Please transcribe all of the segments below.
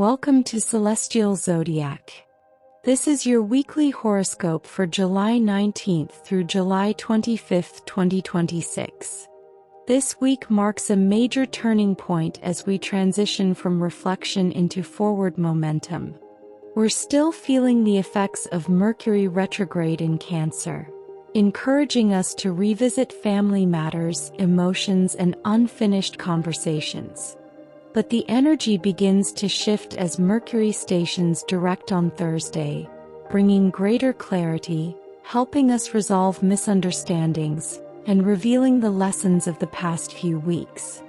Welcome to Celestial Zodiac. This is your weekly horoscope for July 19th through July 25th, 2026. This week marks a major turning point as we transition from reflection into forward momentum. We're still feeling the effects of Mercury retrograde in Cancer, encouraging us to revisit family matters, emotions, and unfinished conversations. But the energy begins to shift as Mercury stations direct on Thursday, bringing greater clarity, helping us resolve misunderstandings, and revealing the lessons of the past few weeks.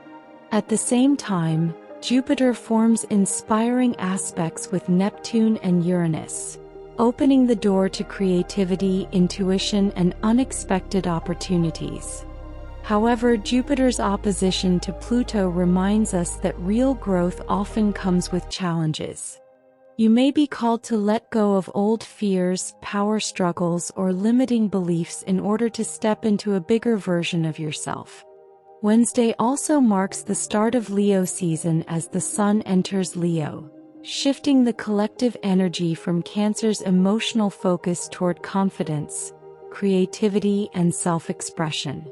At the same time, Jupiter forms inspiring aspects with Neptune and Uranus, opening the door to creativity, intuition, and unexpected opportunities. However, Jupiter's opposition to Pluto reminds us that real growth often comes with challenges. You may be called to let go of old fears, power struggles, or limiting beliefs in order to step into a bigger version of yourself. Wednesday also marks the start of Leo season as the Sun enters Leo, shifting the collective energy from Cancer's emotional focus toward confidence, creativity, and self-expression.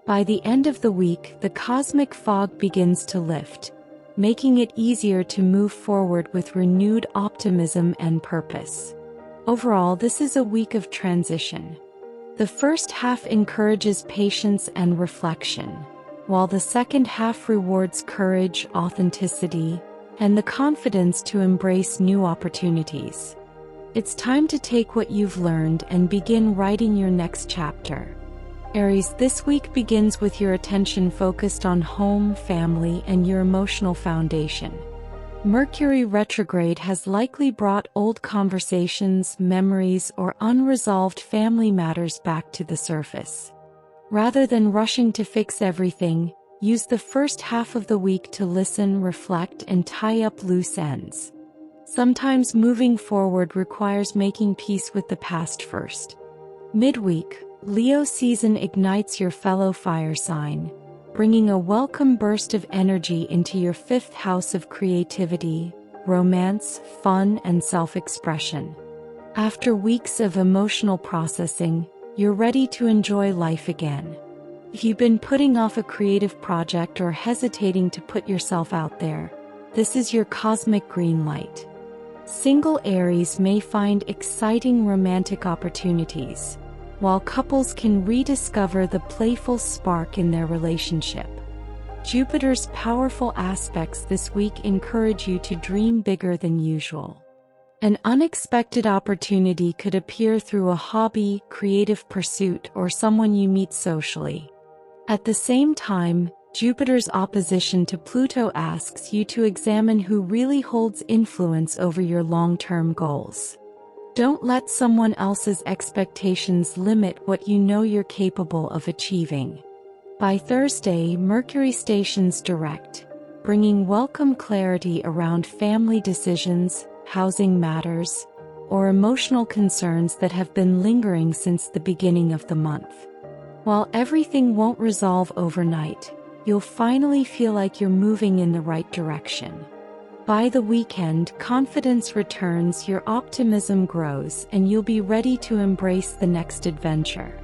By the end of the week, the cosmic fog begins to lift, making it easier to move forward with renewed optimism and purpose. Overall, this is a week of transition. The first half encourages patience and reflection, while the second half rewards courage, authenticity, and the confidence to embrace new opportunities. It's time to take what you've learned and begin writing your next chapter. Aries, this week begins with your attention focused on home, family, and your emotional foundation. Mercury retrograde has likely brought old conversations, memories, or unresolved family matters back to the surface. Rather than rushing to fix everything, use the first half of the week to listen, reflect, and tie up loose ends. Sometimes moving forward requires making peace with the past first. Midweek, Leo season ignites your fellow fire sign, bringing a welcome burst of energy into your fifth house of creativity, romance, fun, and self-expression. After weeks of emotional processing, you're ready to enjoy life again. If you've been putting off a creative project or hesitating to put yourself out there, this is your cosmic green light. Single Aries may find exciting romantic opportunities, while couples can rediscover the playful spark in their relationship. Jupiter's powerful aspects this week encourage you to dream bigger than usual. An unexpected opportunity could appear through a hobby, creative pursuit, or someone you meet socially. At the same time, Jupiter's opposition to Pluto asks you to examine who really holds influence over your long-term goals. Don't let someone else's expectations limit what you know you're capable of achieving. By Thursday, Mercury stations direct, bringing welcome clarity around family decisions, housing matters, or emotional concerns that have been lingering since the beginning of the month. While everything won't resolve overnight, you'll finally feel like you're moving in the right direction. By the weekend, confidence returns, your optimism grows, and you'll be ready to embrace the next adventure.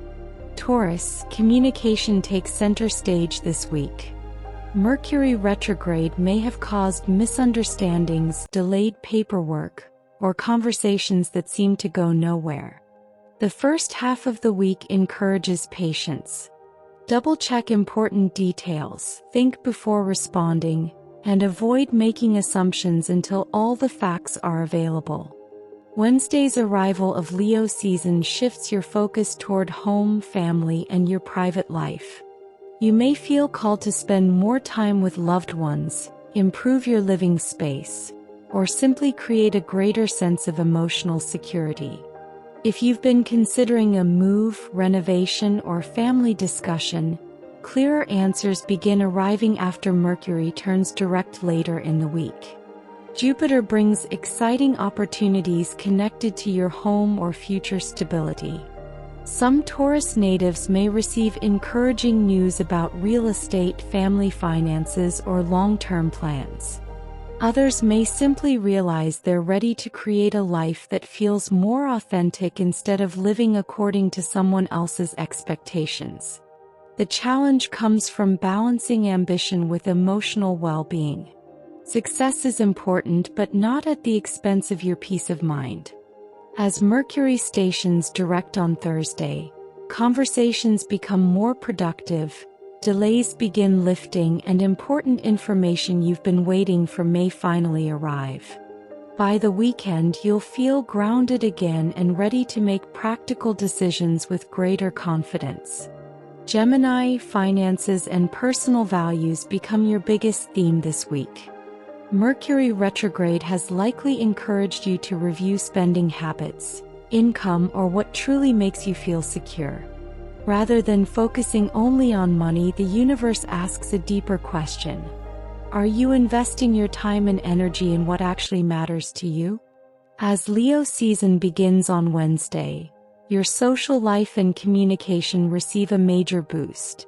Taurus, communication takes center stage this week. Mercury retrograde may have caused misunderstandings, delayed paperwork, or conversations that seem to go nowhere. The first half of the week encourages patience. Double-check important details, think before responding, and avoid making assumptions until all the facts are available. Wednesday's arrival of Leo season shifts your focus toward home, family, and your private life. You may feel called to spend more time with loved ones, improve your living space, or simply create a greater sense of emotional security. If you've been considering a move, renovation, or family discussion, clearer answers begin arriving after Mercury turns direct later in the week. Jupiter brings exciting opportunities connected to your home or future stability. Some Taurus natives may receive encouraging news about real estate, family finances, or long-term plans. Others may simply realize they're ready to create a life that feels more authentic instead of living according to someone else's expectations. The challenge comes from balancing ambition with emotional well-being. Success is important, but not at the expense of your peace of mind. As Mercury stations direct on Thursday, conversations become more productive, delays begin lifting, and important information you've been waiting for may finally arrive. By the weekend, you'll feel grounded again and ready to make practical decisions with greater confidence. Gemini, finances and personal values become your biggest theme this week. Mercury retrograde has likely encouraged you to review spending habits, income, or what truly makes you feel secure. Rather than focusing only on money, the universe asks a deeper question. Are you investing your time and energy in what actually matters to you? As Leo season begins on Wednesday, your social life and communication receive a major boost.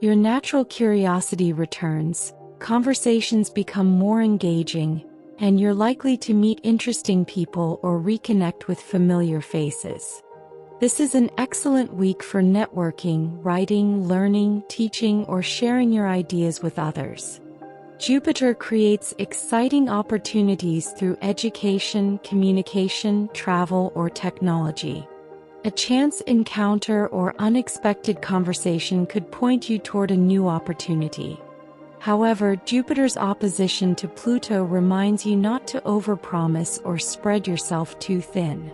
Your natural curiosity returns, conversations become more engaging, and you're likely to meet interesting people or reconnect with familiar faces. This is an excellent week for networking, writing, learning, teaching, or sharing your ideas with others. Jupiter creates exciting opportunities through education, communication, travel, or technology. A chance encounter or unexpected conversation could point you toward a new opportunity. However, Jupiter's opposition to Pluto reminds you not to overpromise or spread yourself too thin.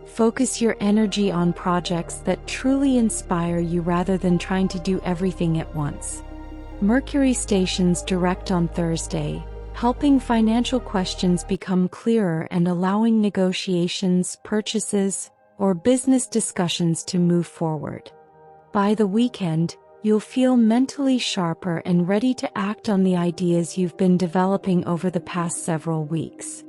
Focus your energy on projects that truly inspire you rather than trying to do everything at once. Mercury stations direct on Thursday, helping financial questions become clearer and allowing negotiations, purchases, or business discussions to move forward. By the weekend, you'll feel mentally sharper and ready to act on the ideas you've been developing over the past several weeks.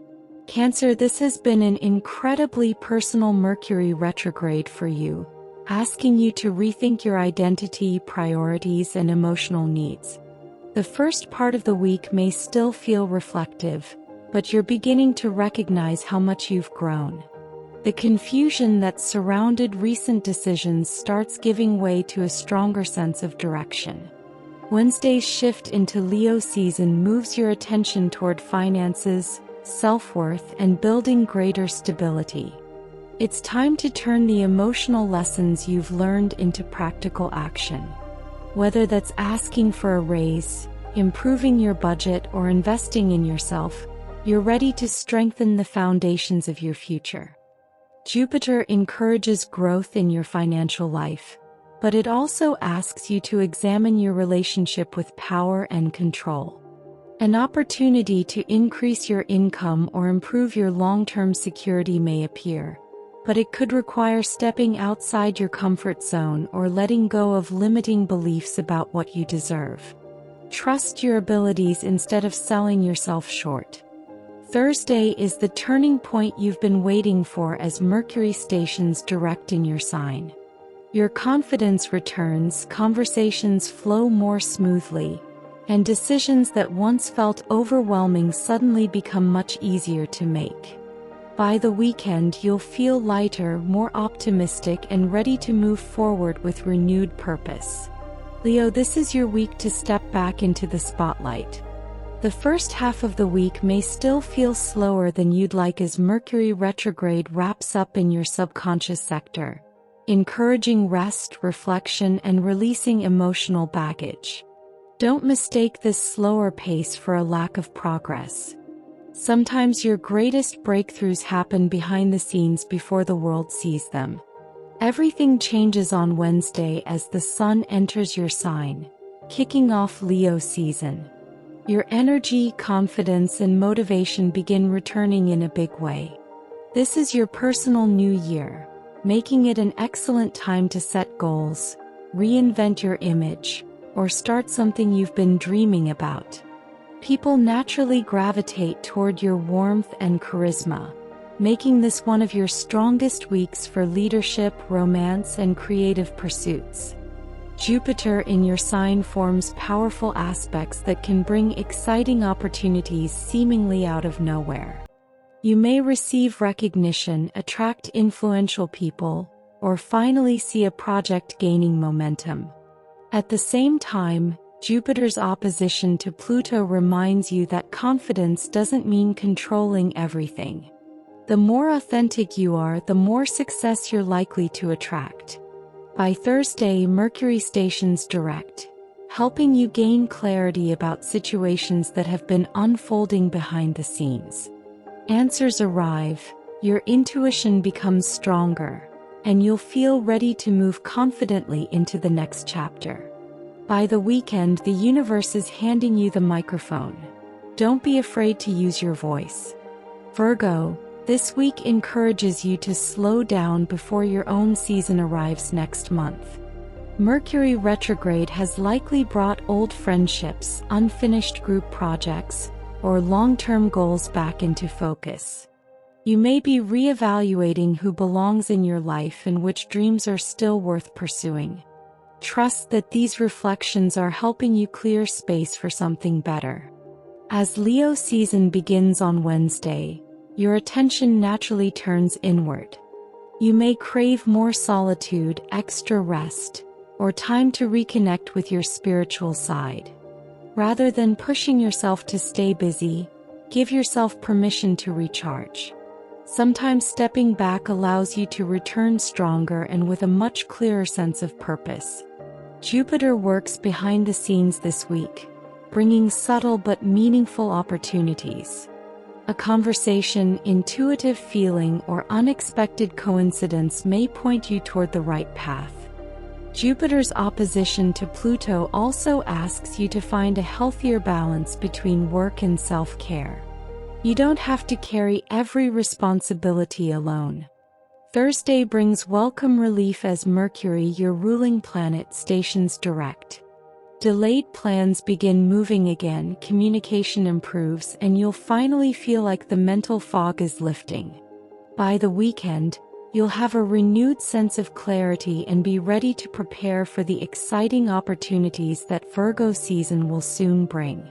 Cancer, this has been an incredibly personal Mercury retrograde for you, asking you to rethink your identity, priorities, and emotional needs. The first part of the week may still feel reflective, but you're beginning to recognize how much you've grown. The confusion that surrounded recent decisions starts giving way to a stronger sense of direction. Wednesday's shift into Leo season moves your attention toward finances, self-worth, and building greater stability. It's time to turn the emotional lessons you've learned into practical action. Whether that's asking for a raise, improving your budget, or investing in yourself, you're ready to strengthen the foundations of your future. Jupiter encourages growth in your financial life, but it also asks you to examine your relationship with power and control. An opportunity to increase your income or improve your long-term security may appear, but it could require stepping outside your comfort zone or letting go of limiting beliefs about what you deserve. Trust your abilities instead of selling yourself short. Thursday is the turning point you've been waiting for as Mercury stations direct in your sign. Your confidence returns, conversations flow more smoothly, and decisions that once felt overwhelming suddenly become much easier to make. By the weekend, you'll feel lighter, more optimistic, and ready to move forward with renewed purpose. Leo, this is your week to step back into the spotlight. The first half of the week may still feel slower than you'd like as Mercury retrograde wraps up in your subconscious sector, encouraging rest, reflection, and releasing emotional baggage. Don't mistake this slower pace for a lack of progress. Sometimes your greatest breakthroughs happen behind the scenes before the world sees them. Everything changes on Wednesday as the sun enters your sign, kicking off Leo season. Your energy, confidence, and motivation begin returning in a big way. This is your personal new year, making it an excellent time to set goals, reinvent your image, or start something you've been dreaming about. People naturally gravitate toward your warmth and charisma, making this one of your strongest weeks for leadership, romance, and creative pursuits. Jupiter in your sign forms powerful aspects that can bring exciting opportunities seemingly out of nowhere. You may receive recognition, attract influential people, or finally see a project gaining momentum. At the same time, Jupiter's opposition to Pluto reminds you that confidence doesn't mean controlling everything. The more authentic you are, the more success you're likely to attract. By Thursday, Mercury stations direct, helping you gain clarity about situations that have been unfolding behind the scenes. Answers arrive, your intuition becomes stronger, and you'll feel ready to move confidently into the next chapter. By the weekend, the universe is handing you the microphone. Don't be afraid to use your voice. Virgo, this week encourages you to slow down before your own season arrives next month. Mercury retrograde has likely brought old friendships, unfinished group projects, or long-term goals back into focus. You may be reevaluating who belongs in your life and which dreams are still worth pursuing. Trust that these reflections are helping you clear space for something better. As Leo season begins on Wednesday, your attention naturally turns inward. You may crave more solitude, extra rest, or time to reconnect with your spiritual side. Rather than pushing yourself to stay busy, give yourself permission to recharge. Sometimes stepping back allows you to return stronger and with a much clearer sense of purpose. Jupiter works behind the scenes this week, bringing subtle but meaningful opportunities. A conversation, intuitive feeling, or unexpected coincidence may point you toward the right path. Jupiter's opposition to Pluto also asks you to find a healthier balance between work and self-care. You don't have to carry every responsibility alone. Thursday brings welcome relief as Mercury, your ruling planet, stations direct. Delayed plans begin moving again, communication improves, and you'll finally feel like the mental fog is lifting. By the weekend, you'll have a renewed sense of clarity and be ready to prepare for the exciting opportunities that Virgo season will soon bring.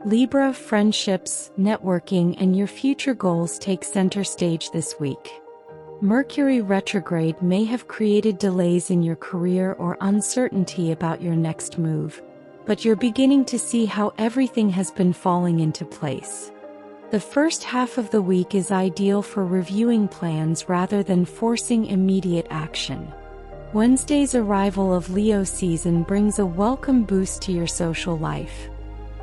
Libra, friendships, networking, and your future goals take center stage this week. Mercury retrograde may have created delays in your career or uncertainty about your next move, but you're beginning to see how everything has been falling into place. The first half of the week is ideal for reviewing plans rather than forcing immediate action. Wednesday's arrival of Leo season brings a welcome boost to your social life.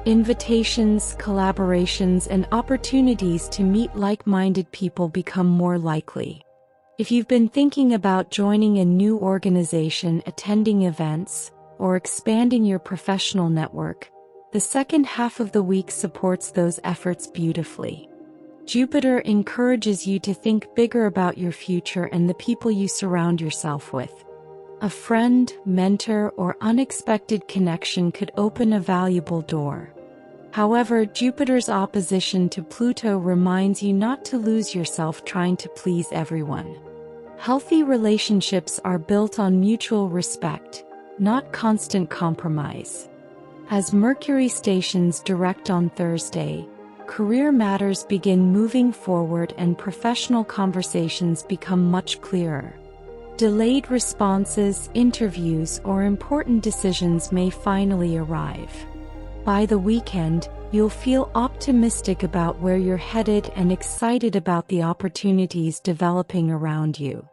Invitations, collaborations, and opportunities to meet like-minded people become more likely. If you've been thinking about joining a new organization, attending events, or expanding your professional network, the second half of the week supports those efforts beautifully. Jupiter encourages you to think bigger about your future and the people you surround yourself with. A friend, mentor, or unexpected connection could open a valuable door. However, Jupiter's opposition to Pluto reminds you not to lose yourself trying to please everyone. Healthy relationships are built on mutual respect, not constant compromise. As Mercury stations direct on Thursday, career matters begin moving forward and professional conversations become much clearer. Delayed responses, interviews, or important decisions may finally arrive. By the weekend, you'll feel optimistic about where you're headed and excited about the opportunities developing around you.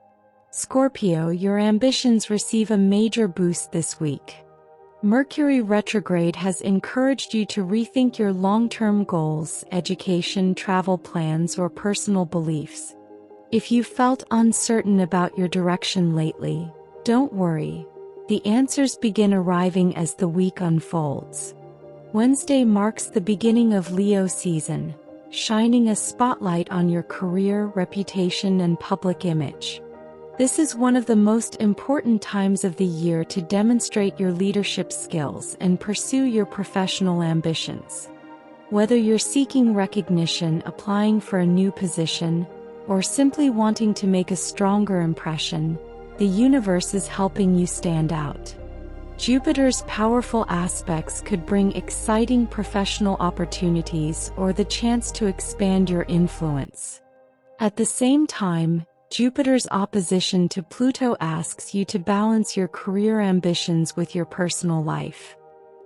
Scorpio, your ambitions receive a major boost this week. Mercury retrograde has encouraged you to rethink your long-term goals, education, travel plans, or personal beliefs. If you felt uncertain about your direction lately, don't worry. The answers begin arriving as the week unfolds. Wednesday marks the beginning of Leo season, shining a spotlight on your career, reputation, and public image. This is one of the most important times of the year to demonstrate your leadership skills and pursue your professional ambitions. Whether you're seeking recognition, applying for a new position, or simply wanting to make a stronger impression, the universe is helping you stand out. Jupiter's powerful aspects could bring exciting professional opportunities or the chance to expand your influence. At the same time, Jupiter's opposition to Pluto asks you to balance your career ambitions with your personal life.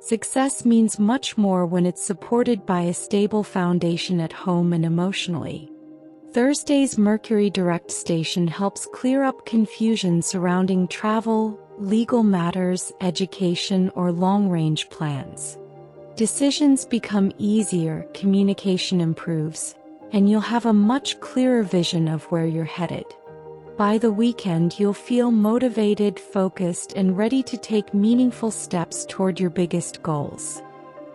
Success means much more when it's supported by a stable foundation at home and emotionally. Thursday's Mercury direct station helps clear up confusion surrounding travel, legal matters, education, or long-range plans. Decisions become easier, communication improves, and you'll have a much clearer vision of where you're headed. By the weekend, you'll feel motivated, focused, and ready to take meaningful steps toward your biggest goals.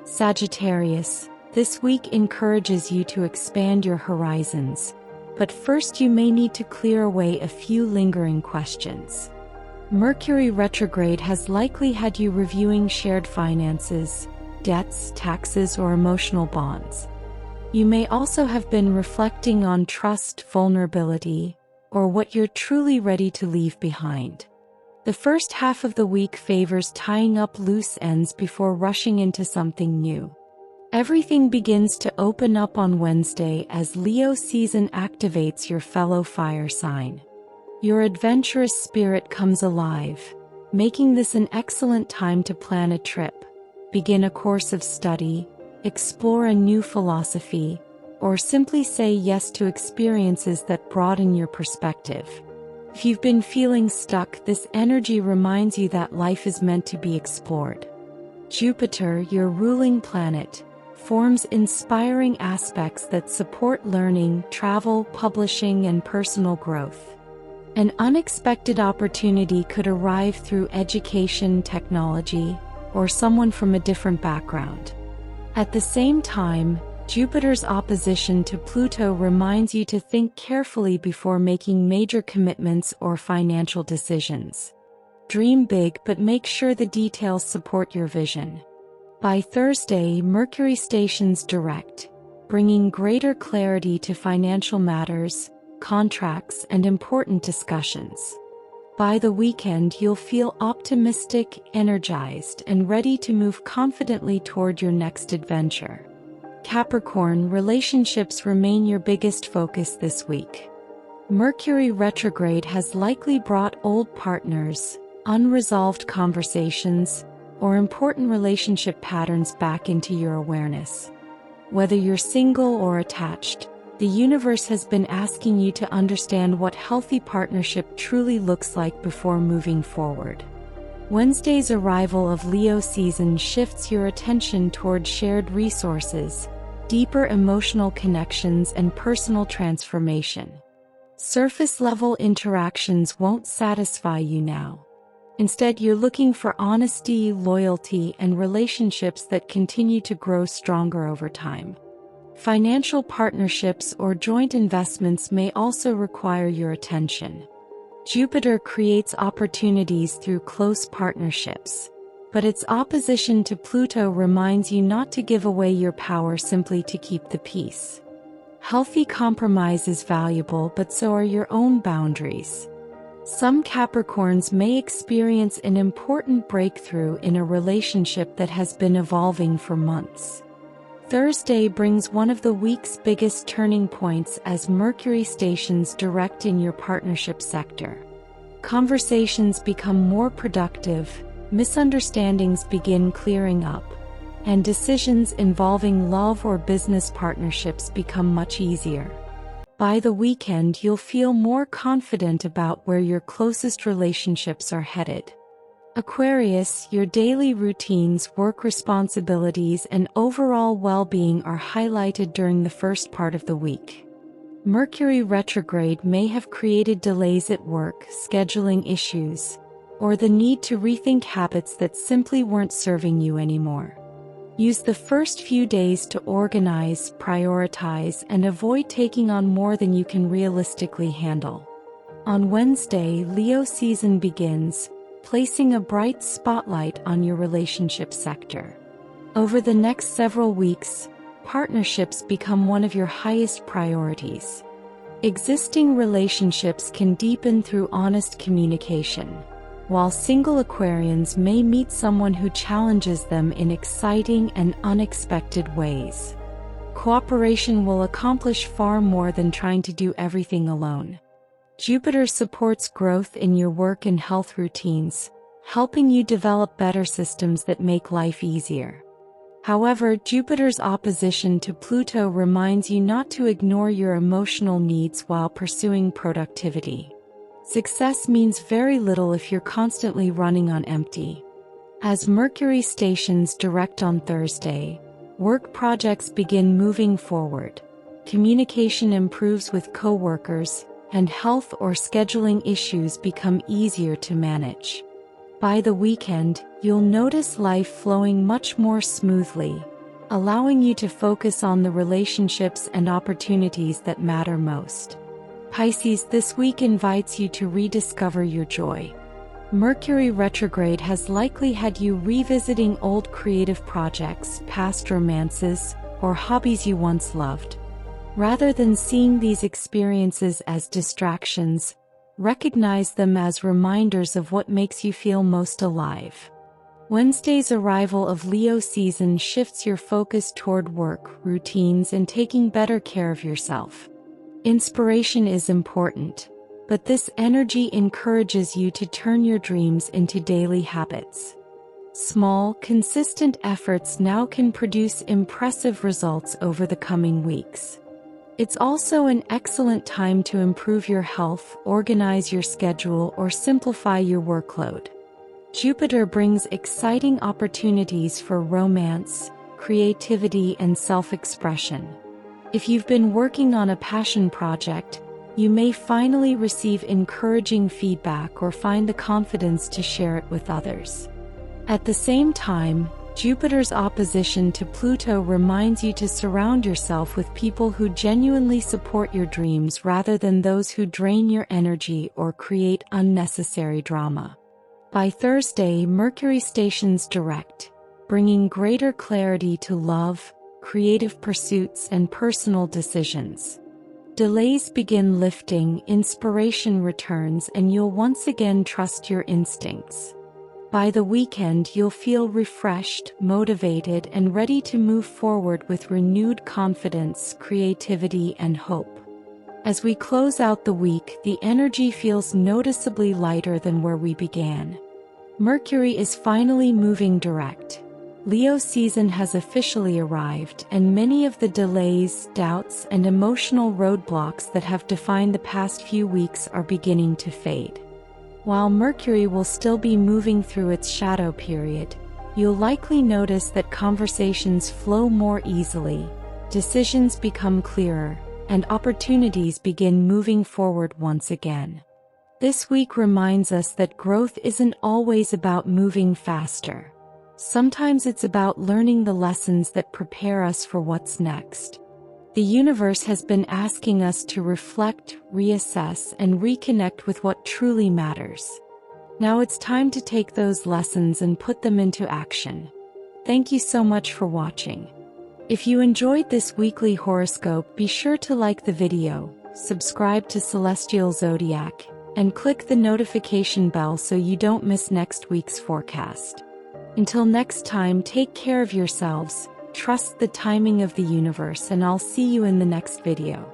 Sagittarius, this week encourages you to expand your horizons, but first you may need to clear away a few lingering questions. Mercury retrograde has likely had you reviewing shared finances, debts, taxes, or emotional bonds. You may also have been reflecting on trust, vulnerability, or what you're truly ready to leave behind. The first half of the week favors tying up loose ends before rushing into something new. Everything begins to open up on Wednesday as Leo season activates your fellow fire sign. Your adventurous spirit comes alive, making this an excellent time to plan a trip, begin a course of study, explore a new philosophy, or simply say yes to experiences that broaden your perspective. If you've been feeling stuck, this energy reminds you that life is meant to be explored. Jupiter, your ruling planet, forms inspiring aspects that support learning, travel, publishing, and personal growth. An unexpected opportunity could arrive through education, technology, or someone from a different background. At the same time, Jupiter's opposition to Pluto reminds you to think carefully before making major commitments or financial decisions. Dream big, but make sure the details support your vision. By Thursday, Mercury stations direct, bringing greater clarity to financial matters, contracts, and important discussions. By the weekend, you'll feel optimistic, energized, and ready to move confidently toward your next adventure. Capricorn, relationships remain your biggest focus this week. Mercury retrograde has likely brought old partners, unresolved conversations, or important relationship patterns back into your awareness. Whether you're single or attached, the universe has been asking you to understand what healthy partnership truly looks like before moving forward. Wednesday's arrival of Leo season shifts your attention toward shared resources, deeper emotional connections, and personal transformation. Surface-level interactions won't satisfy you now. Instead, you're looking for honesty, loyalty, and relationships that continue to grow stronger over time. Financial partnerships or joint investments may also require your attention. Jupiter creates opportunities through close partnerships, but its opposition to Pluto reminds you not to give away your power simply to keep the peace. Healthy compromise is valuable, but so are your own boundaries. Some Capricorns may experience an important breakthrough in a relationship that has been evolving for months. Thursday brings one of the week's biggest turning points as Mercury stations direct in your partnership sector. Conversations become more productive, misunderstandings begin clearing up, and decisions involving love or business partnerships become much easier. By the weekend, you'll feel more confident about where your closest relationships are headed. Aquarius, your daily routines, work responsibilities, and overall well-being are highlighted during the first part of the week. Mercury retrograde may have created delays at work, scheduling issues, or the need to rethink habits that simply weren't serving you anymore. Use the first few days to organize, prioritize, and avoid taking on more than you can realistically handle. On Wednesday, Leo season begins, placing a bright spotlight on your relationship sector. Over the next several weeks, partnerships become one of your highest priorities. Existing relationships can deepen through honest communication. while single Aquarians may meet someone who challenges them in exciting and unexpected ways. Cooperation will accomplish far more than trying to do everything alone. Jupiter supports growth in your work and health routines, helping you develop better systems that make life easier. However, Jupiter's opposition to Pluto reminds you not to ignore your emotional needs while pursuing productivity. Success means very little if you're constantly running on empty. As Mercury stations direct on Thursday, work projects begin moving forward, communication improves with co-workers, and health or scheduling issues become easier to manage. By the weekend, you'll notice life flowing much more smoothly, allowing you to focus on the relationships and opportunities that matter most. Pisces, this week invites you to rediscover your joy. Mercury retrograde has likely had you revisiting old creative projects, past romances, or hobbies you once loved. Rather than seeing these experiences as distractions, recognize them as reminders of what makes you feel most alive. Wednesday's arrival of Leo season shifts your focus toward work, routines, and taking better care of yourself. Inspiration is important, but this energy encourages you to turn your dreams into daily habits. Small, consistent efforts now can produce impressive results over the coming weeks. It's also an excellent time to improve your health, organize your schedule, or simplify your workload. Jupiter brings exciting opportunities for romance, creativity, and self-expression. If you've been working on a passion project, you may finally receive encouraging feedback or find the confidence to share it with others. At the same time, Jupiter's opposition to Pluto reminds you to surround yourself with people who genuinely support your dreams rather than those who drain your energy or create unnecessary drama. By Thursday, Mercury stations direct, bringing greater clarity to love, creative pursuits, and personal decisions. Delays begin lifting, inspiration returns, and you'll once again trust your instincts. By the weekend, you'll feel refreshed, motivated, and ready to move forward with renewed confidence, creativity, and hope. As we close out the week, the energy feels noticeably lighter than where we began. Mercury is finally moving direct. Leo season has officially arrived, and many of the delays, doubts, and emotional roadblocks that have defined the past few weeks are beginning to fade. While Mercury will still be moving through its shadow period, you'll likely notice that conversations flow more easily, decisions become clearer, and opportunities begin moving forward once again. This week reminds us that growth isn't always about moving faster. Sometimes it's about learning the lessons that prepare us for what's next. The universe has been asking us to reflect, reassess, and reconnect with what truly matters. Now it's time to take those lessons and put them into action. Thank you so much for watching. If you enjoyed this weekly horoscope, be sure to like the video, subscribe to Celestial Zodiac, and click the notification bell so you don't miss next week's forecast. Until next time, take care of yourselves. Trust the timing of the universe, and I'll see you in the next video.